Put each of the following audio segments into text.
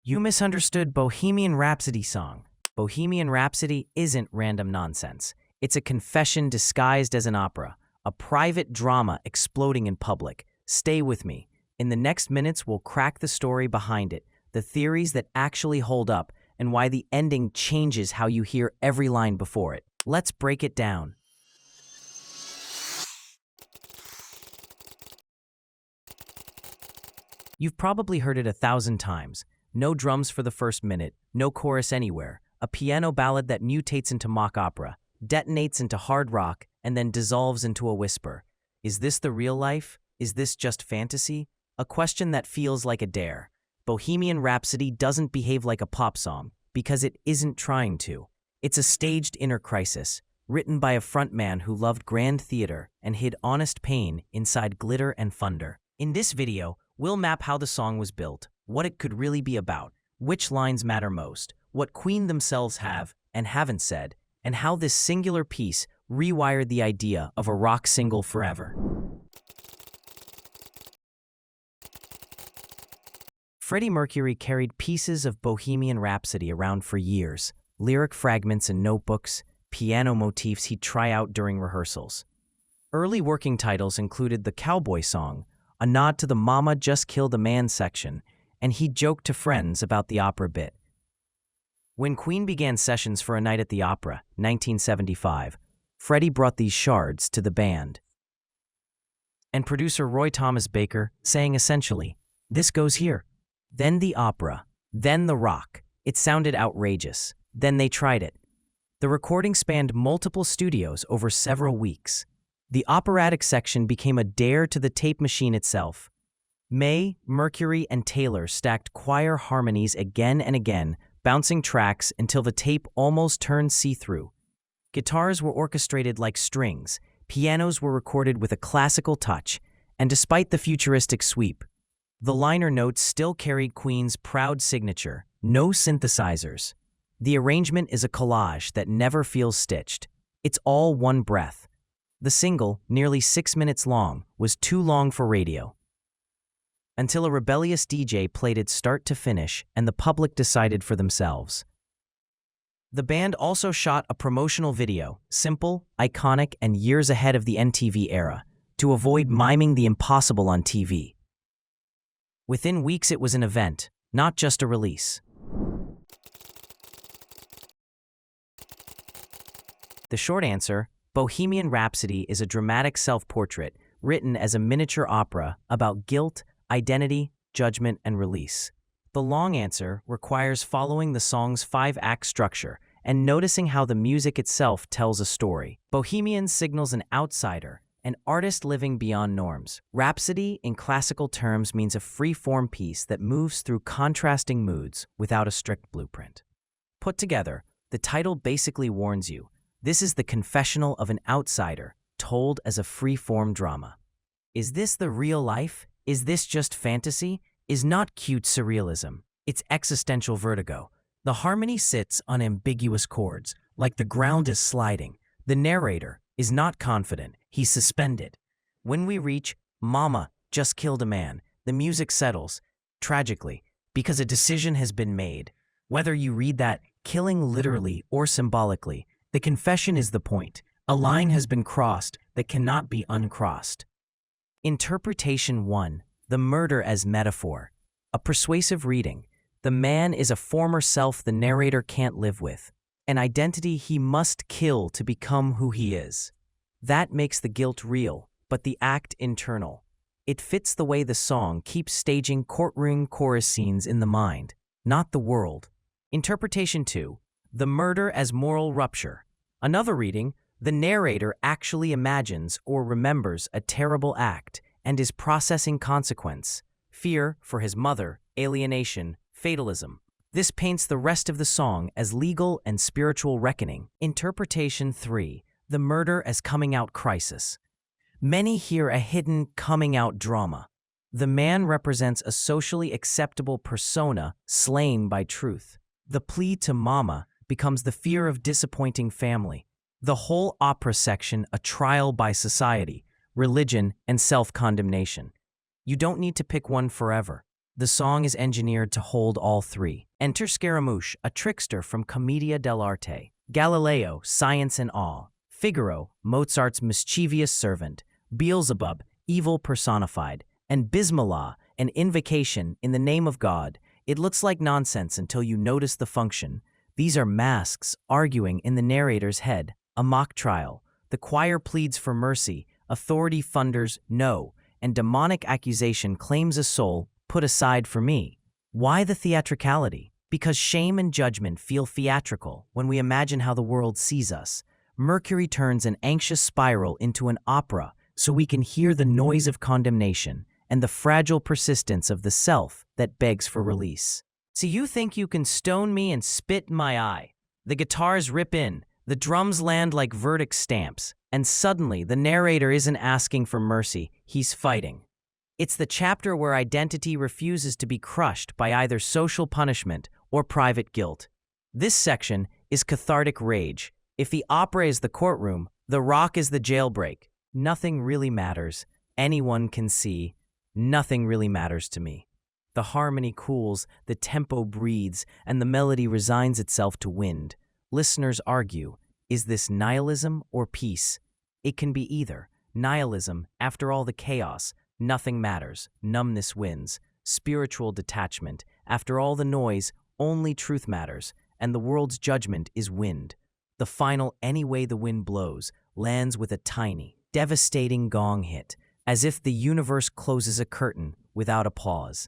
You misunderstood Bohemian Rhapsody song. Bohemian Rhapsody isn't random nonsense. It's a confession disguised as an opera, a private drama exploding in public. Stay with me. In the next minutes, we'll crack the story behind it, the theories that actually hold up, and why the ending changes how you hear every line before it. Let's break it down. You've probably heard it 1,000 times. No drums for the first minute, no chorus anywhere, a piano ballad that mutates into mock opera, detonates into hard rock, and then dissolves into a whisper. Is this the real life? Is this just fantasy? A question that feels like a dare. Bohemian Rhapsody doesn't behave like a pop song because it isn't trying to. It's a staged inner crisis, written by a frontman who loved grand theater and hid honest pain inside glitter and thunder. In this video, we'll map how the song was built, what it could really be about, which lines matter most, what Queen themselves have and haven't said, and how this singular piece rewired the idea of a rock single forever. Freddie Mercury carried pieces of Bohemian Rhapsody around for years, lyric fragments in notebooks, piano motifs he'd try out during rehearsals. Early working titles included the Cowboy Song, a nod to the Mama Just Killed a Man section, and he joked to friends about the opera bit. When Queen began sessions for A Night at the Opera, 1975, Freddie brought these shards to the band. And producer Roy Thomas Baker sang essentially, "This goes here. Then the opera, then the rock." It sounded outrageous. Then they tried it. The recording spanned multiple studios over several weeks. The operatic section became a dare to the tape machine itself. May, Mercury, and Taylor stacked choir harmonies again and again, bouncing tracks until the tape almost turned see-through. Guitars were orchestrated like strings, pianos were recorded with a classical touch, and despite the futuristic sweep, the liner notes still carried Queen's proud signature, no synthesizers. The arrangement is a collage that never feels stitched. It's all one breath. The single, nearly 6 minutes long, was too long for radio. Until a rebellious DJ played it start to finish and the public decided for themselves. The band also shot a promotional video, simple, iconic, and years ahead of the MTV era, to avoid miming the impossible on TV. Within weeks it was an event, not just a release. The short answer, Bohemian Rhapsody is a dramatic self-portrait written as a miniature opera about guilt, identity, judgment, and release. The long answer requires following the song's 5-act structure and noticing how the music itself tells a story. Bohemian signals an outsider, an artist living beyond norms. Rhapsody, in classical terms, means a free-form piece that moves through contrasting moods without a strict blueprint. Put together, the title basically warns you, this is the confessional of an outsider, told as a free-form drama. Is this the real life? Is this just fantasy? Is not cute surrealism. It's existential vertigo. The harmony sits on ambiguous chords, like the ground is sliding. The narrator is not confident, he's suspended. When we reach "Mama Just Killed a Man," the music settles, tragically, because a decision has been made. Whether you read that killing literally or symbolically, the confession is the point. A line has been crossed that cannot be uncrossed. Interpretation 1. The murder as metaphor. A persuasive reading. The man is a former self the narrator can't live with, an identity he must kill to become who he is. That makes the guilt real, but the act internal. It fits the way the song keeps staging courtroom chorus scenes in the mind, not the world. Interpretation 2. The murder as moral rupture. Another reading, the narrator actually imagines or remembers a terrible act and is processing consequence, fear for his mother, alienation, fatalism. This paints the rest of the song as legal and spiritual reckoning. Interpretation 3. The murder as coming-out crisis. Many hear a hidden coming-out drama. The man represents a socially acceptable persona slain by truth. The plea to Mama becomes the fear of disappointing family. The whole opera section a trial by society, religion, and self-condemnation. You don't need to pick one forever. The song is engineered to hold all three. Enter Scaramouche, a trickster from Commedia dell'arte. Galileo, science and awe. Figaro, Mozart's mischievous servant. Beelzebub, evil personified. And Bismillah, an invocation in the name of God. It looks like nonsense until you notice the function. These are masks arguing in the narrator's head, a mock trial. The choir pleads for mercy, authority thunders no, and demonic accusation claims a soul put aside for me. Why the theatricality? Because shame and judgment feel theatrical when we imagine how the world sees us. Mercury turns an anxious spiral into an opera so we can hear the noise of condemnation and the fragile persistence of the self that begs for release. So you think you can stone me and spit in my eye? The guitars rip in, the drums land like verdict stamps, and suddenly the narrator isn't asking for mercy, he's fighting. It's the chapter where identity refuses to be crushed by either social punishment or private guilt. This section is cathartic rage. If the opera is the courtroom, the rock is the jailbreak. Nothing really matters. Anyone can see. Nothing really matters to me. The harmony cools, the tempo breathes, and the melody resigns itself to wind. Listeners argue, is this nihilism or peace? It can be either. Nihilism, after all the chaos, nothing matters, numbness wins. Spiritual detachment, after all the noise, only truth matters, and the world's judgment is wind. The final "Any Way the Wind Blows" lands with a tiny, devastating gong hit, as if the universe closes a curtain without applause.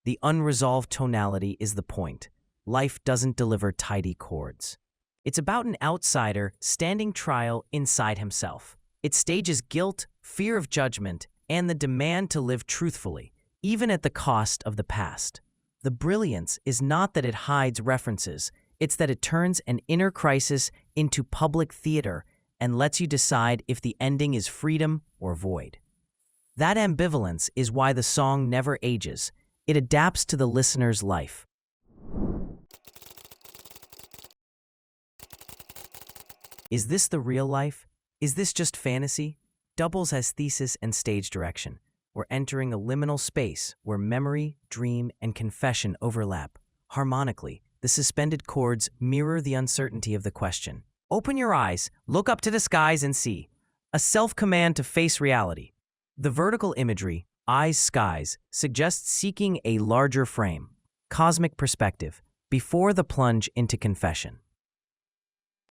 The unresolved tonality is the point. Life doesn't deliver tidy chords. It's about an outsider standing trial inside himself. It stages guilt, fear of judgment, and the demand to live truthfully, even at the cost of the past. The brilliance is not that it hides references, it's that it turns an inner crisis into public theater and lets you decide if the ending is freedom or void. That ambivalence is why the song never ages. It adapts to the listener's life. Is this the real life? Is this just fantasy? Doubles as thesis and stage direction. We're entering a liminal space where memory, dream, and confession overlap. Harmonically, the suspended chords mirror the uncertainty of the question. Open your eyes, look up to the skies and see. A self-command to face reality. The vertical imagery, eyes, skies, suggests seeking a larger frame, cosmic perspective, before the plunge into confession.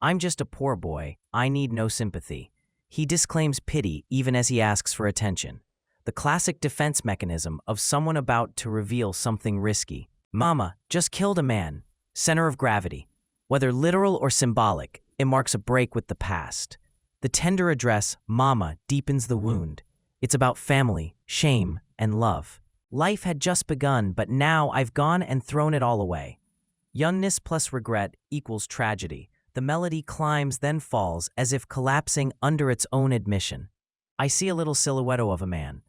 I'm just a poor boy, I need no sympathy. He disclaims pity even as he asks for attention. The classic defense mechanism of someone about to reveal something risky. Mama just killed a man. Center of gravity. Whether literal or symbolic, it marks a break with the past. The tender address, Mama, deepens the wound. It's about family, shame, and love. Life had just begun, but now I've gone and thrown it all away. Youngness plus regret equals tragedy. The melody climbs, then falls, as if collapsing under its own admission. I see a little silhouette of a man.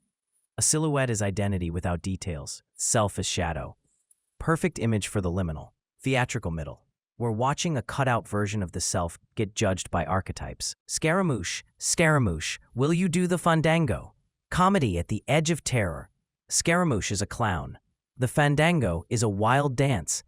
A silhouette is identity without details. Self is shadow. Perfect image for the liminal, theatrical middle. We're watching a cutout version of the self get judged by archetypes. Scaramouche, Scaramouche, will you do the fandango? Comedy at the edge of terror. Scaramouche is a clown. The fandango is a wild dance.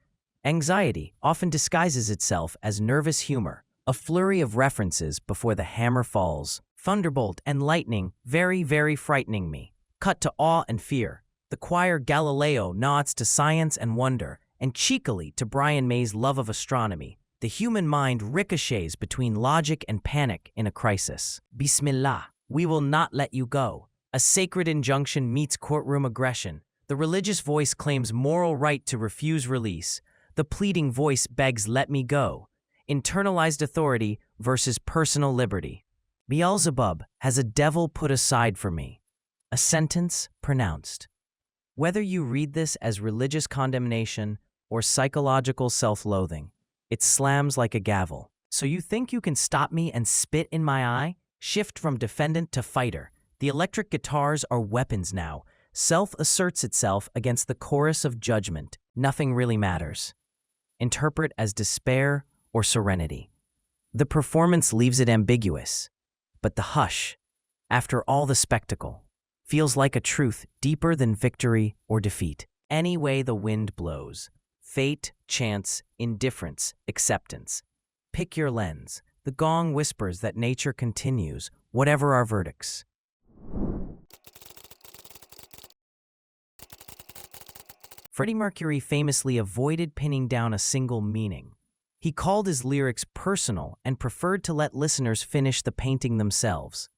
Anxiety often disguises itself as nervous humor, a flurry of references before the hammer falls. Thunderbolt and lightning, very, very frightening me. Cut to awe and fear. The choir Galileo nods to science and wonder, and cheekily to Brian May's love of astronomy. The human mind ricochets between logic and panic in a crisis. Bismillah, we will not let you go. A sacred injunction meets courtroom aggression. The religious voice claims moral right to refuse release. The pleading voice begs, let me go. Internalized authority versus personal liberty. Beelzebub has a devil put aside for me. A sentence pronounced. Whether you read this as religious condemnation or psychological self-loathing, it slams like a gavel. So you think you can stop me and spit in my eye? Shift from defendant to fighter. The electric guitars are weapons now. Self asserts itself against the chorus of judgment. Nothing really matters. Interpret as despair or serenity. The performance leaves it ambiguous, but the hush, after all the spectacle, feels like a truth deeper than victory or defeat. Any way the wind blows. Fate, chance, indifference, acceptance. Pick your lens. The gong whispers that nature continues, whatever our verdicts. Freddie Mercury famously avoided pinning down a single meaning. He called his lyrics personal and preferred to let listeners finish the painting themselves.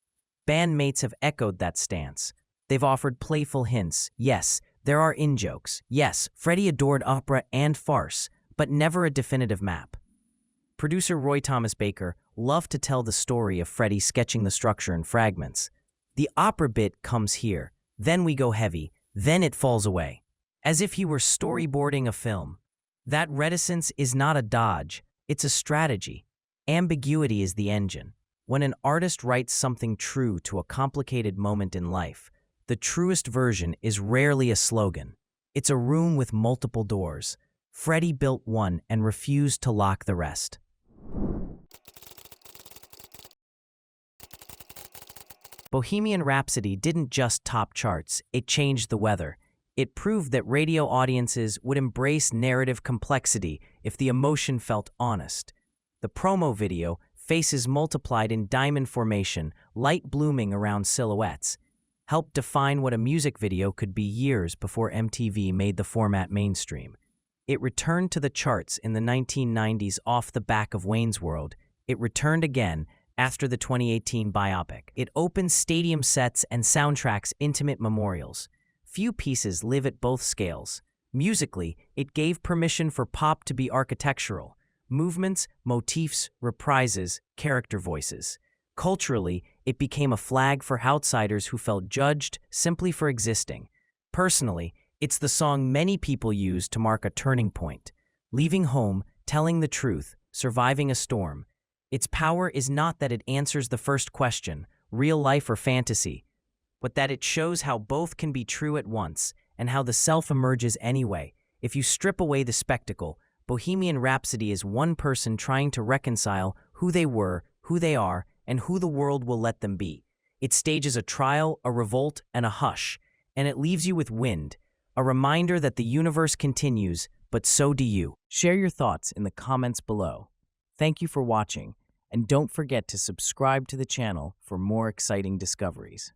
Bandmates have echoed that stance. They've offered playful hints. Yes, there are in-jokes. Yes, Freddie adored opera and farce, but never a definitive map. Producer Roy Thomas Baker loved to tell the story of Freddie sketching the structure in fragments. The opera bit comes here, then we go heavy, then it falls away. As if he were storyboarding a film. That reticence is not a dodge, it's a strategy. Ambiguity is the engine. When an artist writes something true to a complicated moment in life, the truest version is rarely a slogan. It's a room with multiple doors. Freddie built one and refused to lock the rest. Bohemian Rhapsody didn't just top charts, it changed the weather. It proved that radio audiences would embrace narrative complexity if the emotion felt honest. The promo video, faces multiplied in diamond formation, light blooming around silhouettes, helped define what a music video could be years before MTV made the format mainstream. It returned to the charts in the 1990s off the back of Wayne's World. It returned again after the 2018 biopic. It opened stadium sets and soundtracks intimate memorials. Few pieces live at both scales. Musically, it gave permission for pop to be architectural. Movements, motifs, reprises, character voices. Culturally, it became a flag for outsiders who felt judged simply for existing. Personally, it's the song many people use to mark a turning point. Leaving home, telling the truth, surviving a storm. Its power is not that it answers the first question, real life or fantasy, but that it shows how both can be true at once and how the self emerges anyway. If you strip away the spectacle, Bohemian Rhapsody is one person trying to reconcile who they were, who they are, and who the world will let them be. It stages a trial, a revolt, and a hush, and it leaves you with wind, a reminder that the universe continues, but so do you. Share your thoughts in the comments below. Thank you for watching, and don't forget to subscribe to the channel for more exciting discoveries.